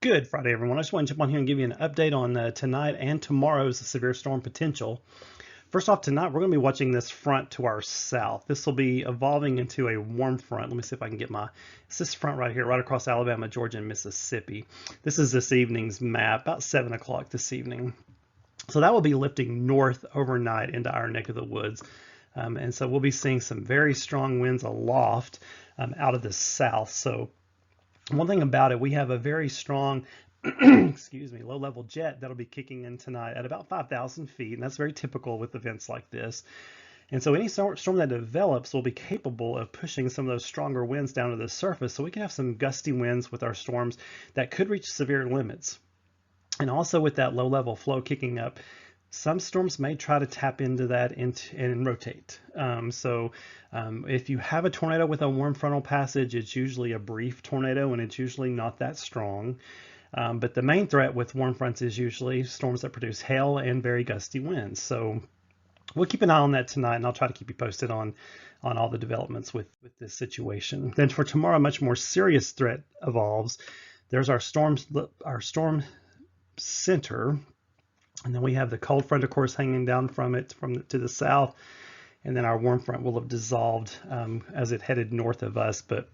Good Friday, everyone. I just want to jump on here and give you an update on tonight and tomorrow's severe storm potential. First off, tonight we're going to be watching this front to our south. This will be evolving into a warm front. Let me see if I can get it's this front right here, right across Alabama, Georgia, and Mississippi. This is this evening's map, about 7 o'clock this evening. So that will be lifting north overnight into our neck of the woods. And so we'll be seeing some very strong winds aloft out of the south. So one thing about it, we have a very strong, low-level jet that'll be kicking in tonight at about 5,000 feet, and that's very typical with events like this. And so any storm that develops will be capable of pushing some of those stronger winds down to the surface, so we can have some gusty winds with our storms that could reach severe limits. And also with that low-level flow kicking up, some storms may try to tap into that and rotate. If you have a tornado with a warm frontal passage, it's usually a brief tornado and it's usually not that strong. But the main threat with warm fronts is usually storms that produce hail and very gusty winds. So we'll keep an eye on that tonight, and I'll try to keep you posted on all the developments with this situation. Then for tomorrow, a much more serious threat evolves. There's our storm center. And then we have the cold front, of course, hanging down from it to the south. And then our warm front will have dissolved as it headed north of us. But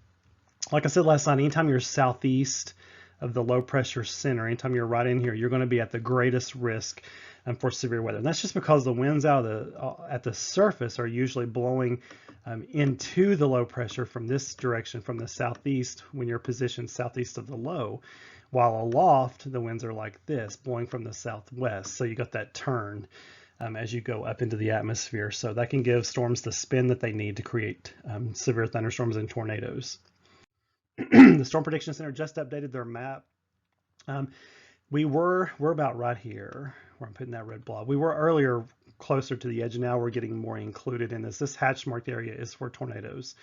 like I said last night, anytime you're southeast of the low pressure center, anytime you're right in here, you're going to be at the greatest risk for severe weather. And that's just because the winds out at the surface are usually blowing into the low pressure from this direction, from the southeast, when you're positioned southeast of the low. While aloft, the winds are like this, blowing from the southwest. So you got that turn as you go up into the atmosphere. So that can give storms the spin that they need to create severe thunderstorms and tornadoes. The Storm Prediction Center just updated their map. We're about right here where I'm putting that red blob. We were earlier closer to the edge, and now we're getting more included in this. This hatch marked area is for tornadoes,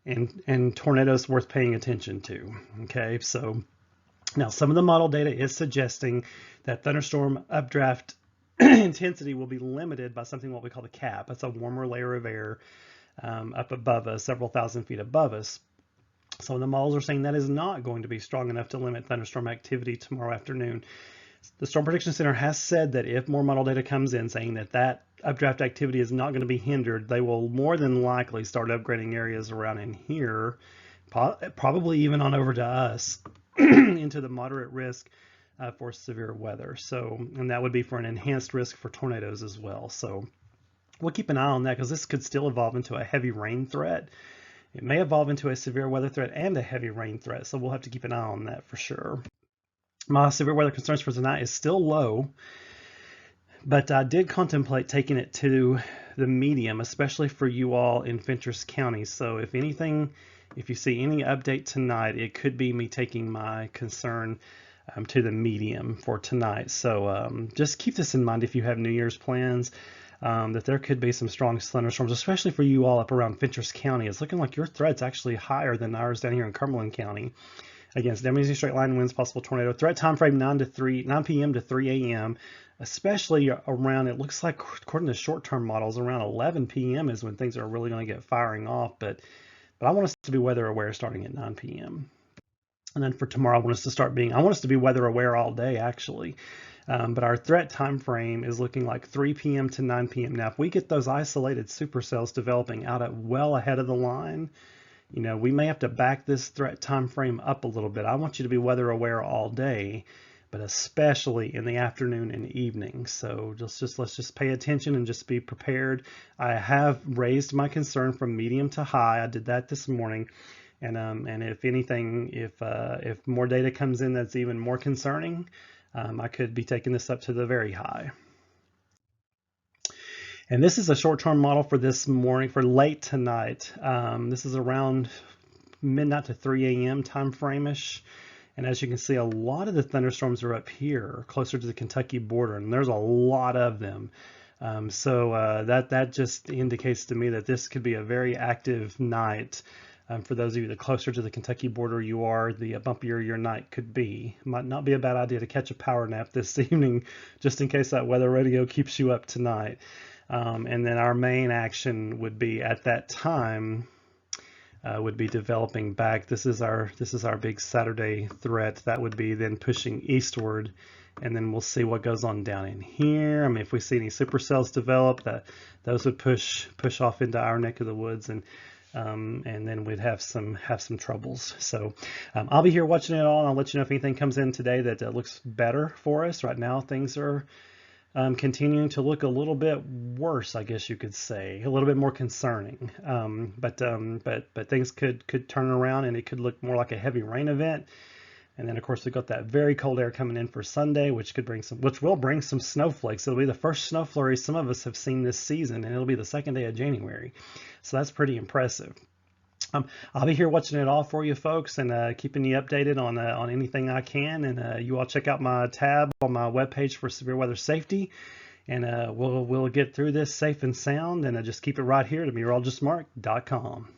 and tornadoes worth paying attention to. Okay, so now some of the model data is suggesting that thunderstorm updraft intensity will be limited by something what we call the cap. That's a warmer layer of air up above us, several thousand feet above us. Some of the models are saying that is not going to be strong enough to limit thunderstorm activity tomorrow afternoon. The Storm Prediction Center has said that if more model data comes in saying that updraft activity is not going to be hindered, they will more than likely start upgrading areas around in here, probably even on over to us, into the moderate risk for severe weather. So, and that would be for an enhanced risk for tornadoes as well. So we'll keep an eye on that because this could still evolve into a heavy rain threat. It may evolve into a severe weather threat and a heavy rain threat. So we'll have to keep an eye on that for sure. My severe weather concerns for tonight is still low, but I did contemplate taking it to the medium, especially for you all in Fentress County. So if anything, if you see any update tonight, it could be me taking my concern to the medium for tonight. So just keep this in mind if you have New Year's plans, that there could be some strong thunderstorms, especially for you all up around Fentress County. It's looking like your threat's actually higher than ours down here in Cumberland County. Against WZ straight line winds, possible tornado. Threat time frame 9 p.m. to 3 a.m., especially around, it looks like, according to short-term models, around 11 p.m. is when things are really going to get firing off. But I want us to be weather aware starting at 9 p.m. And then for tomorrow, I want us to be weather aware all day, actually. But our threat time frame is looking like 3 p.m. to 9 p.m. Now, if we get those isolated supercells developing out at well ahead of the line, you know, we may have to back this threat time frame up a little bit. I want you to be weather aware all day, but especially in the afternoon and evening. So let's just pay attention and just be prepared. I have raised my concern from medium to high. I did that this morning. And if anything, if more data comes in that's even more concerning, I could be taking this up to the very high. And this is a short-term model for this morning, for late tonight. This is around midnight to 3 a.m. time frame-ish. And as you can see, a lot of the thunderstorms are up here, closer to the Kentucky border, and there's a lot of them. That just indicates to me that this could be a very active night. For those of you that closer to the Kentucky border you are, the bumpier your night could be. Might not be a bad idea to catch a power nap this evening, just in case that weather radio keeps you up tonight. And then our main action would be at that time would be developing back. This is our big Saturday threat that would be then pushing eastward, and then we'll see what goes on down in here. I mean, if we see any supercells develop, those would push off into our neck of the woods, and then we'd have some troubles. So I'll be here watching it all, and I'll let you know if anything comes in today that looks better for us. Right now, things are continuing to look a little bit worse, I guess you could say, a little bit more concerning. But things could turn around, and it could look more like a heavy rain event. And then, of course, we've got that very cold air coming in for Sunday, which will bring some snowflakes. It'll be the first snow flurry some of us have seen this season, and it'll be the second day of January. So that's pretty impressive. I'll be here watching it all for you folks, and keeping you updated on anything I can. And you all check out my tab on my webpage for severe weather safety. And we'll get through this safe and sound. And just keep it right here to meteorologistmark.com.